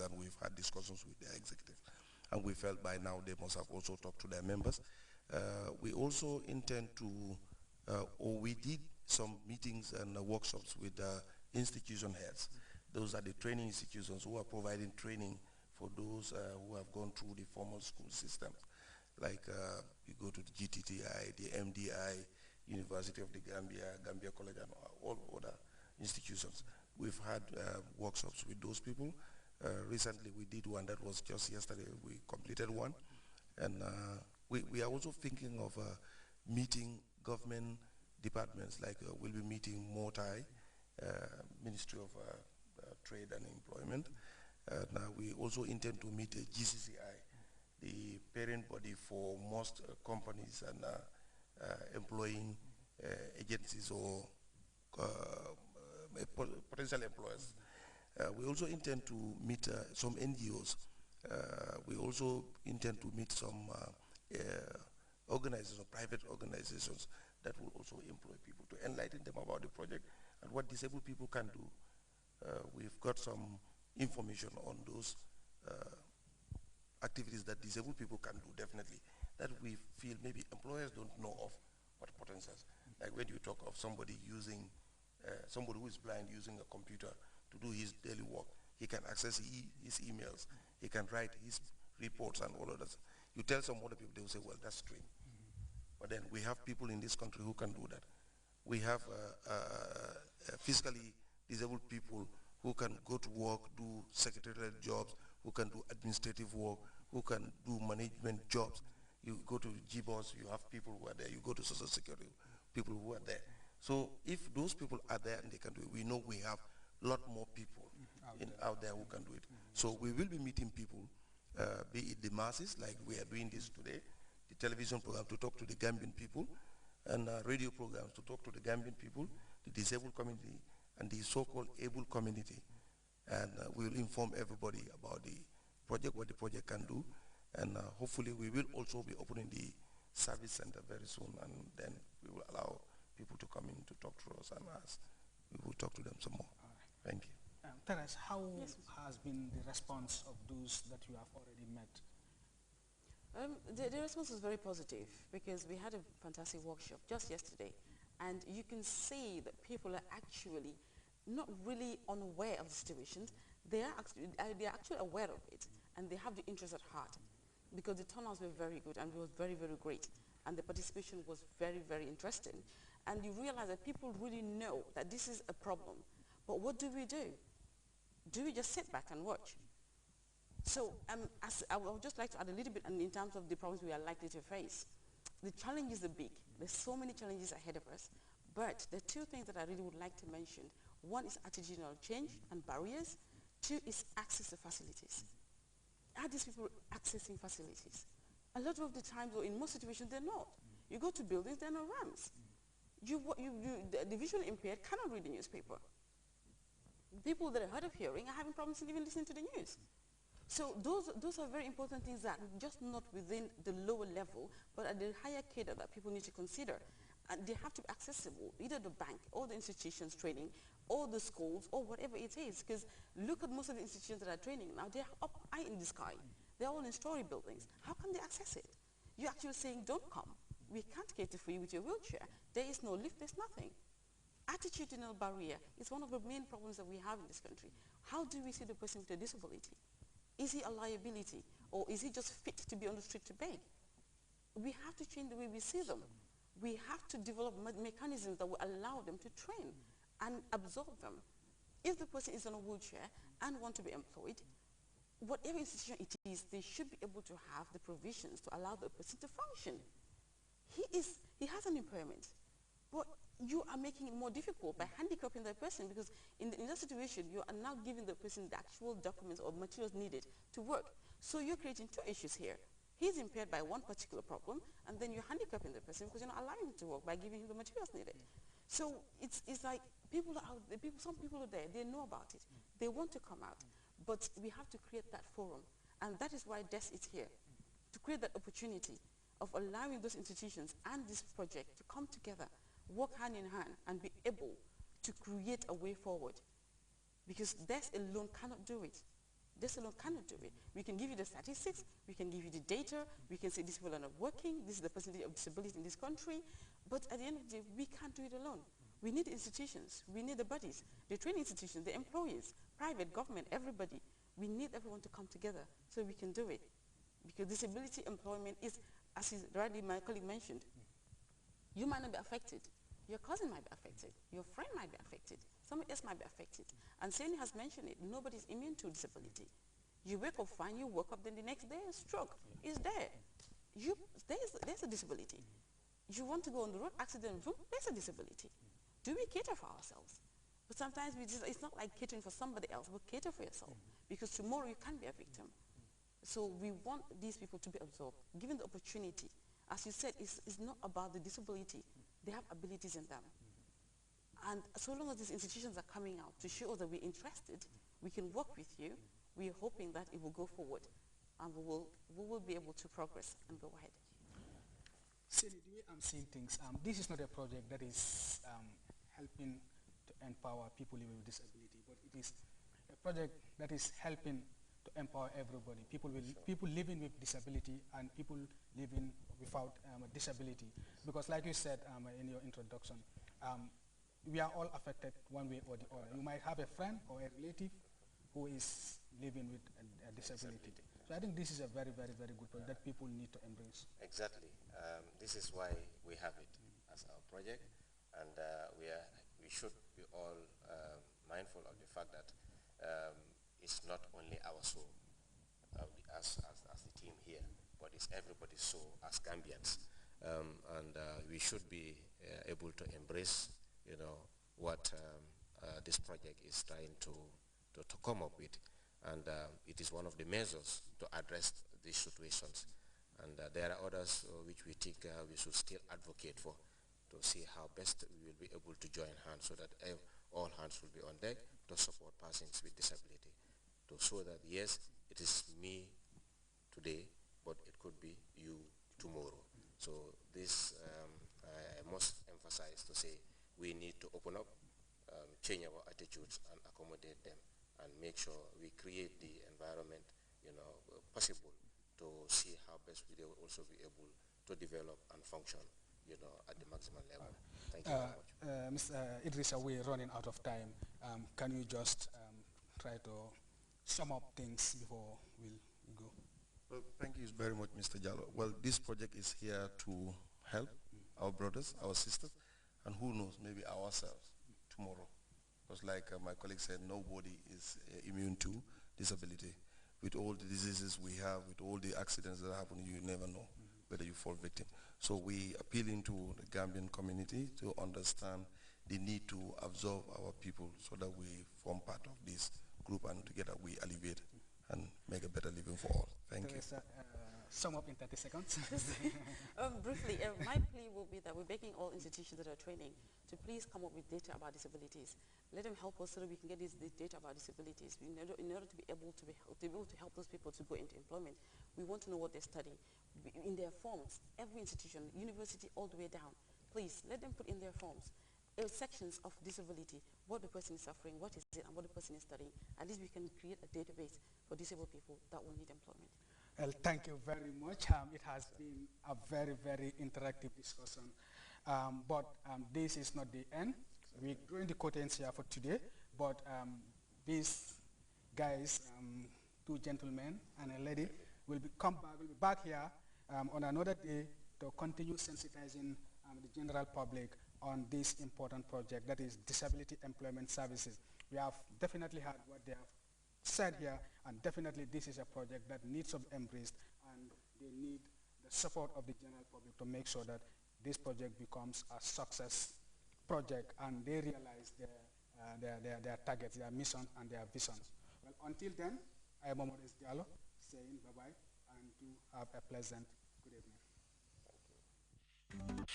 and we've had discussions with their executive. And we felt by now they must have also talked to their members. We also intend to, or we did some meetings and workshops with institution heads. Those are the training institutions who are providing training for those who have gone through the formal school systems. Like you go to the GTTI, the MDI, University of the Gambia, Gambia College, and all other institutions. We've had workshops with those people. Recently we did one that was just yesterday. We completed one. And we are also thinking of meeting government departments, like we'll be meeting MOTAI, Ministry of Trade and Employment. Now we also intend to meet GCCI, the parent body for most companies and employing agencies or potential employers. We also intend to meet some NGOs. We also intend to meet some organizations, private organizations that will also employ people to enlighten them about the project and what disabled people can do. We've got some information on those activities that disabled people can do, definitely, that we feel maybe employers don't know of what potentials. Like when you talk of somebody using, somebody who is blind using a computer to do his daily work, he can access his emails, he can write his reports and all of that. You tell some other people, they will say, well, that's strange. But then we have people in this country who can do that. We have physically disabled people who can go to work, do secretarial jobs, who can do administrative work, who can do management jobs. You go to GBOS, you have people who are there. You go to Social Security, people who are there. So if those people are there and they can do it, we know we have a lot more people out there who can do it. So we will be meeting people, be it the masses, like we are doing this today, the television program to talk to the Gambian people, and radio programs to talk to the Gambian people, the disabled community, and the so-called able community. And we will inform everybody about the project, what the project can do, and hopefully we will also be opening the service center very soon, and then we will allow people to come in to talk to us, and we will talk to them some more. Thank you. Teres, how has been the response of those that you have already met? The response was very positive because we had a fantastic workshop just yesterday, and you can see that people are actually not really unaware of the situations. They are actually aware of it, and they have the interest at heart because the turnouts were very good and it was very, very great, and the participation was very, very interesting. And you realize that people really know that this is a problem. But what do? Do we just sit back and watch? So I would just like to add a little bit in terms of the problems we are likely to face. The challenges are big. There's so many challenges ahead of us. But the two things that I really would like to mention, one is attitudinal change and barriers. Two is access to facilities. Are these people accessing facilities? A lot of the times, or in most situations, they're not. You go to buildings, there are no ramps. The visually impaired cannot read the newspaper. People that are hard of hearing are having problems even listening to the news. So those are very important things that just not within the lower level, but at the higher cadre that people need to consider. And they have to be accessible, either the bank or the institutions training, or the schools, or whatever it is. Because look at most of the institutions that are training now, they're up high in the sky. They're all in story buildings. How can they access it? You're actually saying, don't come. We can't cater for you with your wheelchair. There is no lift, there's nothing. Attitudinal barrier is one of the main problems that we have in this country. How do we see the person with a disability? Is he a liability, or is he just fit to be on the street to beg? We have to change the way we see them. We have to develop mechanisms that will allow them to train and absorb them. If the person is in a wheelchair and want to be employed, whatever institution it is, they should be able to have the provisions to allow the person to function. He has an impairment, but you are making it more difficult by handicapping that person, because in that situation, you are now giving the person the actual documents or materials needed to work. So you're creating two issues here. He's impaired by one particular problem, and then you're handicapping the person because you're not allowing him to work by giving him the materials needed. So it's like people are out there, some people are there, they know about it. They want to come out, but we have to create that forum. And that is why DES is here, to create that opportunity of allowing those institutions and this project to come together, work hand in hand, and be able to create a way forward. Because DES alone cannot do it. This alone cannot do it. We can give you the statistics, we can give you the data, we can say these people are not working, this is the percentage of disability in this country, but at the end of the day, we can't do it alone. We need institutions, we need the bodies, the training institutions, the employees, private, government, everybody. We need everyone to come together so we can do it. Because disability employment is, as rightly my colleague mentioned, you might not be affected. Your cousin might be affected. Your friend might be affected. Someone else might be affected. And Sani has mentioned it. Nobody's immune to disability. You wake up fine, you woke up, then the next day a stroke is there. There's a disability. You want to go on the road, accident, boom, there's a disability. Do we cater for ourselves? But sometimes it's not like catering for somebody else, but cater for yourself. Because tomorrow you can be a victim. So we want these people to be absorbed, given the opportunity. As you said, it's not about the disability. They have abilities in them. And so long as these institutions are coming out to show that we're interested, we can work with you. We're hoping that it will go forward and we will be able to progress and go ahead. Sally, the way I'm seeing things, this is not a project that is helping to empower people living with disability, but it is a project that is helping to empower everybody, people living with disability and people living without disability. Because like you said in your introduction, we are all affected one way or the other. You might have a friend or a relative who is living with a disability. So I think this is a very, very, very good project that people need to embrace. Exactly. This is why we have it as our project, and we should be all mindful of the fact that it's not only our soul as the team here, but it's everybody's soul as Gambians. And we should be able to embrace, what this project is trying to come up with. And it is one of the measures to address these situations. And there are others which we think we should still advocate for, to see how best we will be able to join hands so that all hands will be on deck to support persons with disability, to show that yes, it is me today, but it could be you tomorrow. So this, I must emphasize to say, we need to open up, change our attitudes and accommodate them, and make sure we create the environment, possible to see how best we will also be able to develop and function, at the maximum level. Thank you very much. Mr. Idrissa, we're running out of time. Can you just try to sum up things before we go? Well, thank you very much, Mr. Jallo. Well, this project is here to help our brothers, our sisters, and who knows, maybe ourselves tomorrow. Because like my colleague said, nobody is immune to disability. With all the diseases we have, with all the accidents that happen, you never know whether you fall victim. So we appealing to the Gambian community to understand the need to absorb our people so that we form part of this group, and together we alleviate and make a better living for all. Thank you. Sum up in 30 seconds. Briefly, my plea will be that we're begging all institutions that are training to please come up with data about disabilities. Let them help us so that we can get this data about disabilities. In order to be able to help those people to go into employment, we want to know what they study. In their forms, every institution, university all the way down, please let them put in their forms sections of disability, what the person is suffering, what is it, and what the person is studying. At least we can create a database for disabled people that will need employment. Well, thank you very much. It has been a very, very interactive discussion. But this is not the end. We're doing the curtains here for today, but these guys, two gentlemen and a lady, will be back here on another day to continue sensitizing the general public on this important project, that is Disability Employment Services. We have definitely heard what they have said here, and definitely this is a project that needs to be embraced, and they need the support of the general public to make sure that this project becomes a success project and they realize their targets, their mission, and their visions. Well, until then, I am Maurice Diallo saying bye-bye, and do have a pleasant good evening. Thank you.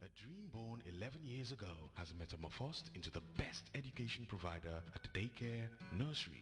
A dream born 11 years years ago has metamorphosed into the best education provider at the daycare, nursery,